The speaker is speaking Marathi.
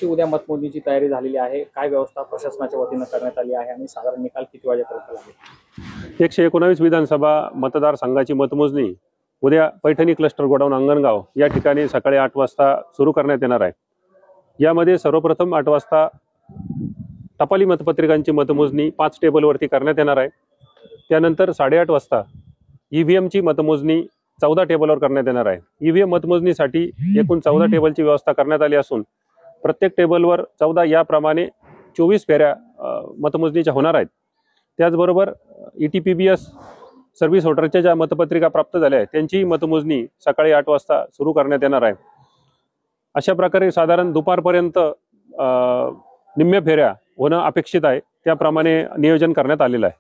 कशी उद्या मतमोजणीची तयारी झालेली आहे, काय व्यवस्था प्रशासनाच्या वतीनं करण्यात आली आहे आणि साधारण निकाल किती वाजेपर्यंत लागेल? 119 विधानसभा मतदारसंघाची मतमोजणी उद्या पैठणी क्लस्टर गोडाऊन अंगणगाव या ठिकाणी सकाळी 8 वाजता सुरू करण्यात येणार आहे। यामध्ये सर्वप्रथम 8 वाजता टपाली मतपत्रिकांची मतमोजणी 5 टेबलवरती करण्यात येणार आहे। त्यानंतर 8:30 वाजता ईव्हीएमची मतमोजणी 14 टेबलवर करण्यात येणार आहे। ईव्हीएम मतमोजणीसाठी एकूण 14 टेबलची व्यवस्था करण्यात आली असून प्रत्येक टेबलवर 14 याप्रमाणे 24 फेऱ्या मतमोजणीच्या होणार आहेत। त्याचबरोबर ETPBS सर्व्हिस वोटरच्या ज्या मतपत्रिका प्राप्त झाल्या आहेत त्यांची मतमोजणी सकाळी 8 वाजता सुरू करण्यात येणार आहे। अशा प्रकारे साधारण दुपारपर्यंत निम्म्या फेऱ्या होणं अपेक्षित आहे, त्याप्रमाणे नियोजन करण्यात आलेलं आहे।